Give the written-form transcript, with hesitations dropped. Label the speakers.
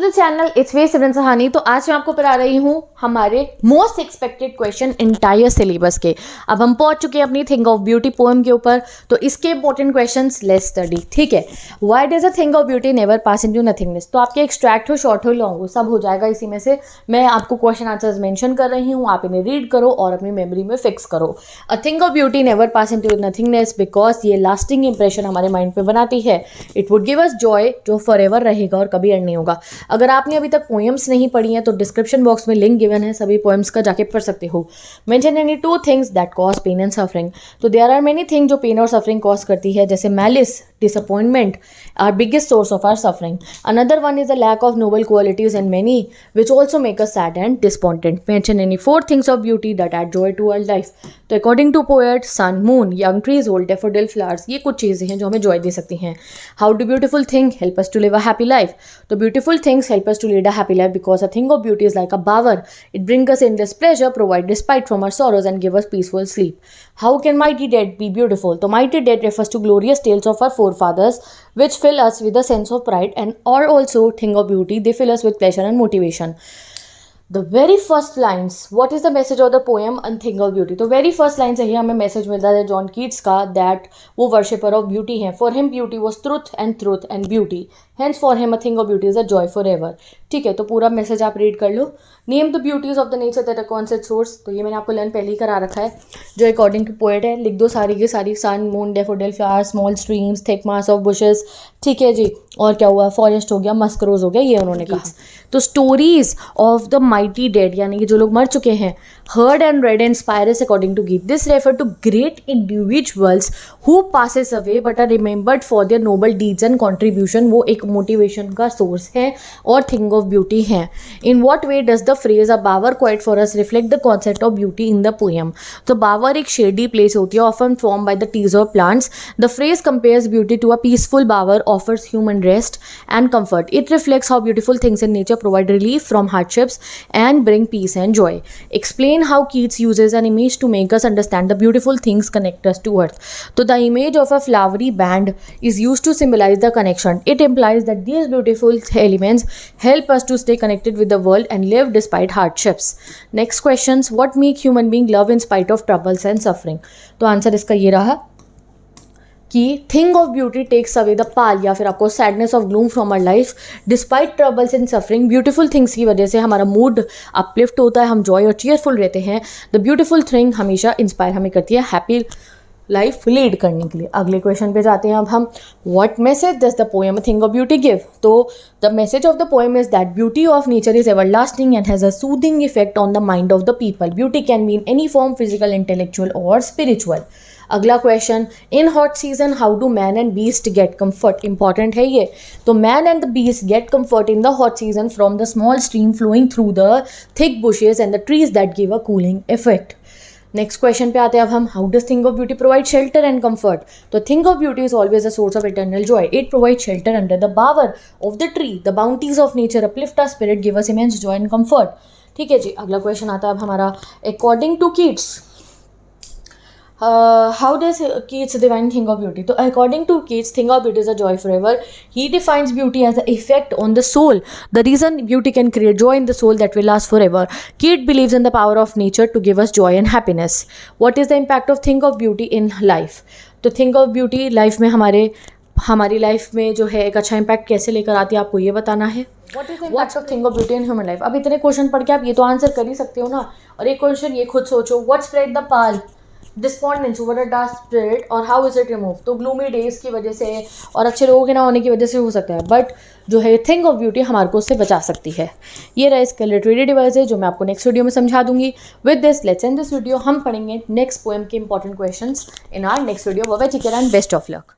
Speaker 1: The channel, it's वे सिमरन सहानी। तो आज मैं आपको पढ़ा रही हूँ हमारे most expected question entire syllabus के। अब हम पहुंच चुके हैं अपनी थिंग ऑफ ब्यूटी पोएम के ऊपर, तो इसके इंपॉर्टेंट क्वेश्चंस लेट्स स्टडी। ठीक है, why does a thing of beauty never pass into nothingness. तो आपके एक्सट्रैक्ट हो, शॉर्ट हो, लॉन्ग हो, सब हो जाएगा इसी में से। मैं आपको क्वेश्चन आंसर्स मेंशन कर रही हूँ, आप इन्हें रीड करो और अपनी मेमोरी में फिक्स करो। अ thing of beauty never pass into nothingness because ये लास्टिंग इंप्रेशन हमारे माइंड पे बनाती है। It would give us Joy जो फॉरएवर रहेगा और कभी एंड नहीं होगा। अगर आपने अभी तक पोएम्स नहीं पढ़ी हैं तो डिस्क्रिप्शन बॉक्स में लिंक गिवन है, सभी पोएम्स का जाके पढ़ सकते हो। Mention any two things that cause pain and suffering. तो देयर आर मेनी थिंग जो पेन और सफरिंग कॉज करती है, जैसे malice, disappointment, our biggest source of our suffering. Another one is the lack of noble qualities and many which also make us sad and despondent. Mention any 4 things of beauty that add joy to our life. तो according to poet, sun, moon, young trees, old daffodil flowers, ये कुछ चीज़ें हैं जो हमें joy दे सकती हैं. How do beautiful things help us to live a happy life? तो beautiful things help us to lead a happy life because a thing of beauty is like a bower. It brings us endless pleasure, provide respite from our sorrows and give us peaceful sleep. How can mighty dead be beautiful? तो mighty dead refers to glorious tales of our forefathers which fill us with a sense of pride and are also thing of beauty. They fill us with pleasure and motivation. The very first lines, what is the message of the poem A Thing of Beauty? तो very first line से ही हमें message मिलता है John Keats का, that वो worshipper of beauty हैं. For him beauty was truth and beauty, hence for him a thing of beauty is a joy forever. ठीक है, तो पूरा मैसेज आप रीड कर लो. Name the beauties of the nature that are concept source. तो ये मैंने आपको लर्न पहले ही करा रखा है. जो अकॉर्डिंग टू पोएट है, लिख दो सारी की सारी. Sun, moon, daffodil flowers, small streams, thick mass of bushes. ठीक है जी, और क्या हुआ, फॉरेस्ट हो गया, मस्करोज हो गया, ये उन्होंने कहा. तो stories of the mighty dead, यानी कि जो लोग मर चुके हैं, heard and read inspire us according to Geet. This refer to great individuals who passes away but are remembered for their noble deeds and contribution. वो एक motivation का source है और thing of beauty है. In what way does the phrase a bower quiet for us reflect the concept of beauty in the poem? तो bower एक shady place होती है, often formed by the trees or plants. The phrase compares beauty to a peaceful bower, offers human rest and comfort. It reflects how beautiful things in nature provide relief from hardships and bring peace and joy. Explain how Keats uses an image to make us understand the beautiful things connect us to earth. So the image of a flowery band is used to symbolize the connection. It implies that these beautiful elements help us to stay connected with the world and live despite hardships. Next questions, what make human being love in spite of troubles and suffering? तो answer इसका ये रहा कि thing of beauty takes away the pall, या फिर आपको sadness of gloom from our life despite troubles and suffering. Beautiful things की वजह से हमारा मूड अपलिफ्ट होता है, हम जॉय और चीयरफुल रहते हैं. द ब्यूटीफुल थिंग हमेशा इंस्पायर हमें करती है हैप्पी लाइफ लीड करने के लिए. अगले क्वेश्चन पे जाते हैं अब हम. What message does the poem thing of beauty give? तो the message of the poem is that beauty of nature is everlasting and has a soothing effect on the mind of the people. Beauty can be in any form, physical, intellectual और spiritual. अगला question, in hot season how do man and beast get comfort? Important है ये. तो man and the beast get comfort in the hot season from the small stream flowing through the thick bushes and the trees that give a cooling effect. Next question पे आते हैं अब हम. How does thing of beauty provide shelter and comfort? तो thing of beauty is always a source of eternal joy. It provide shelter under the bower of the tree. The bounties of nature uplift our spirit, give us immense joy and comfort. ठीक है जी, अगला question आता है अब हमारा. According to Keats, how does Keats define thing of beauty? So according to Keats, thing of beauty is a joy forever. He defines beauty as the effect on the soul, the reason beauty can create joy in the soul that will last forever. Keats believes in the power of nature to give us joy and happiness. What is the impact of thing of beauty in life? तो thing of beauty life में हमारी life में जो है एक अच्छा impact कैसे लेकर आती है, आपको ये बताना है. What is the impact of thing of beauty in human life? अब इतने क्वेश्चन पढ़ के आप ये तो आंसर कर ही सकते हो ना. और एक क्वेश्चन ये खुद सोचो, what spread the pall? Despondence over a dark spirit और हाउ इज इट रिमूव? तो ग्लूमी डेज की वजह से और अच्छे लोगों के ना होने की वजह से हो सकता है, बट जो है थिंग ऑफ ब्यूटी हमारे को उससे बचा सकती है. ये रहा इसका लिटरेरी डिवाइस है जो मैं आपको नेक्स्ट वीडियो में समझा दूंगी. With this let's end this video. हम पढ़ेंगे नेक्स्ट पोएम के important questions in our next video. Bye bye, take care and best of luck.